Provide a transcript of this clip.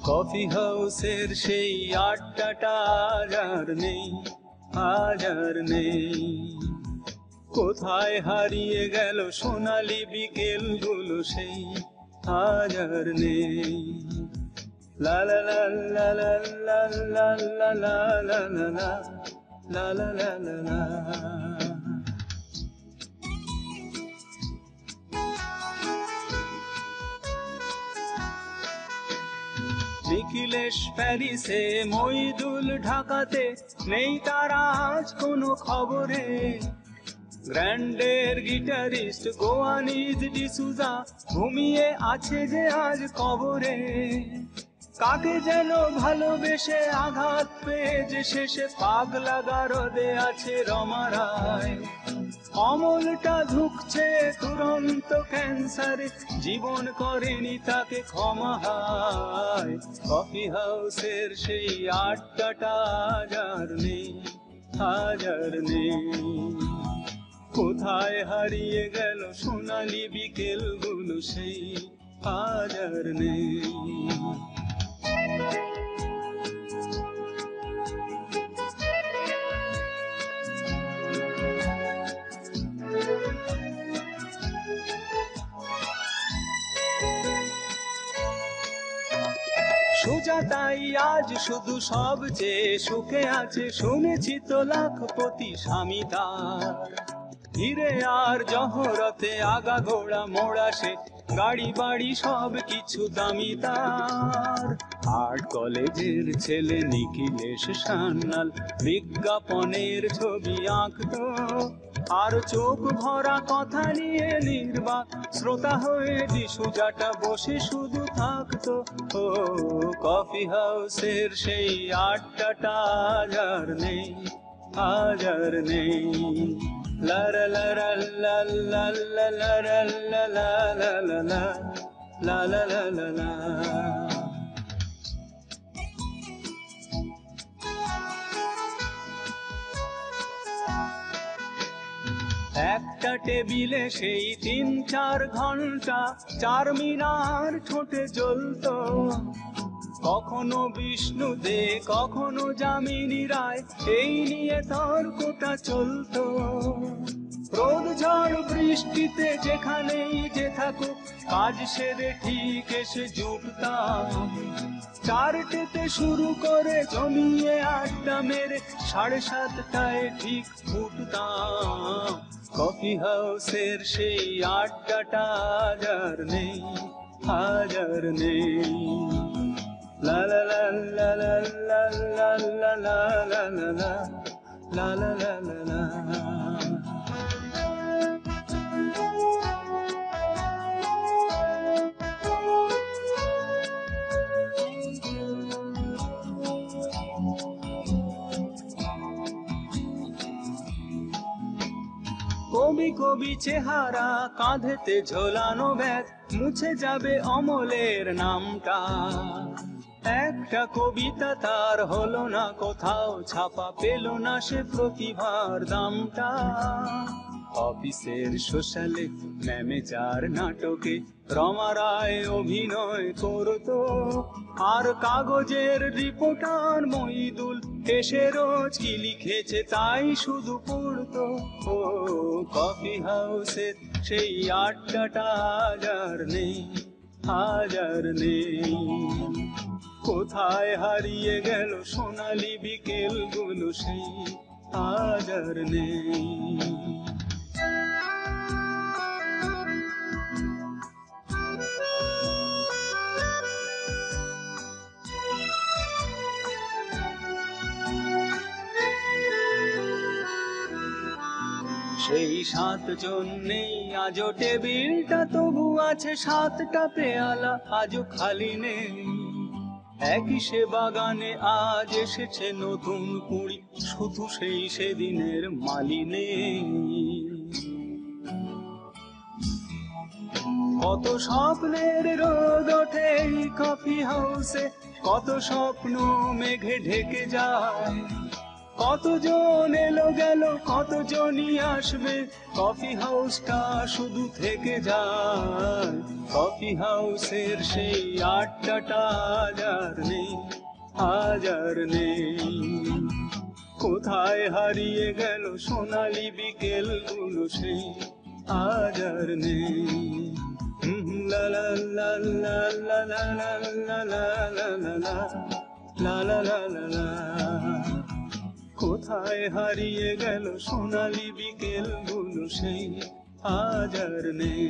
Coffee হাউসের সেই আড্ডাটা আর নেই, আজ আর নেই। কোথায় হারিয়ে গেল সোনালি বিকেলগুলো সেই, আজ আর নেই। লা লা লা লা লা লা লা লা লা লা লা লা লা লা লা লা। নিখিলেশ প্যারিসে, মইদুল ঢাকাতে, নেই তার আজ কোনো খবরে। গ্র্যান্ডের গিটারিস্ট গোয়ানিজ ডিসুজা ঘুমিয়ে আছে যে আজ কবরে। কাকে যেন ভালোবেসে আঘাত পেয়ে যে শেষে পাগলা গারদে আছে রমা রায়। অমলটা ঝুঁকছে দুরন্ত ক্যান্সারে, জীবন করেনি তাকে ক্ষমা হায়। কফি হাউসের সেই আড্ডাটা আজ আর নেই, আজ আর নেই। কোথায় হারিয়ে গেল সোনালি বিকেলগুলো সেই, আজ আর নেই। সুজাতাই আজ শুধু সবচেয়ে সুখে আছে, শুনেছি তো লাখপতি স্বামী তার। হিরে আর জহরতে আগাগোড়া মোড়া সে, গাড়ি বাড়ি সব কিছু দামি তার। আর্ট কলেজের ছেলে নিখিলেশ সান্যাল বিজ্ঞাপনের ছবি আঁকতো, আর চোখ ভরা কথা নিয়ে নির্বাক শ্রোতা হয়ে ডিসুজাটা বসে শুধু থাকতো। ও কফি হাউসের সেই আড্ডাটা আজ আর নেই, আজ আর নেই। লা লা লা লা লা লা লা লা লা লা লা লা লা লা লা লা। একটা টেবিলে সেই 3-4 ঘন্টা চারমিনার ঠোঁটে জ্বলতো। কখনো বিষ্ণু দে, কখনো যামিনী রায়, এই নিয়ে তর্কটা চলতো। রোদ ঝড় বৃষ্টিতে যেখানেই যে থাকুক, কাজ সেরে ঠিক এসে জুটতাম। 4টেতে শুরু করে জমিয়ে আড্ডা মেরে 7:30টায় ঠিক ফুটতাম। কফি হাউসের সেই আড্ডাটা আজ আর নেই, আজ আর নেই। লা লা লা লা লা লা লা লা লা লা লা লা লা লা লা। কবি কবি চেহারা, কাঁধেতে ঝোলানো ব্যাগ, মুছে যাবে অমলের নামটা। একটা কবিতা তার হলো না কোথাও ছাপা, পেল না সে প্রতিভার দামটা। অফিসের সোশ্যালে, ম্যানেজার নাটকে রমা রায় অভিনয় করতো, আর কাগজের রিপোর্টার মইদুল এসে রোজ কি লিখেছে তাই শুধু পড়তো। ও কফি হাউসের সেই আড্ডাটা আজ আর নেই, আজ আর নেই। কোথায় হারিয়ে গেল সোনালি বিকেলগুলো সেই, আজ আর নেই। সেই 7 জন নেই আজও টেবিলটা, তবু আছে 7টা পেয়ালা আজও খালি নেই। একই সে বাগানে আজ এসেছে নতুন কুড়ি, শুধু সেই সেদিনের মালি নেই। কত স্বপ্নের রোদ ওঠে এই কফি হাউসে, কত স্বপ্ন মেঘে ঢেকে যায়। কতজন এলো গেল, কতজনই আসবে, কফি হাউসটা শুধু থেকে যায়। কফি হাউসের সেই আড্ডাটা আজ আর নেই, আজ আর নেই। কোথায় হারিয়ে গেল সোনালি বিকেল গুলো সেই, আজ আর নেই। লা লা লা লা লা লা লা লা লা লা লা লা লা লা লা। কোথায় হারিয়ে গেল সোনালি বিকেল গুলো সেই, আজ আর নেই।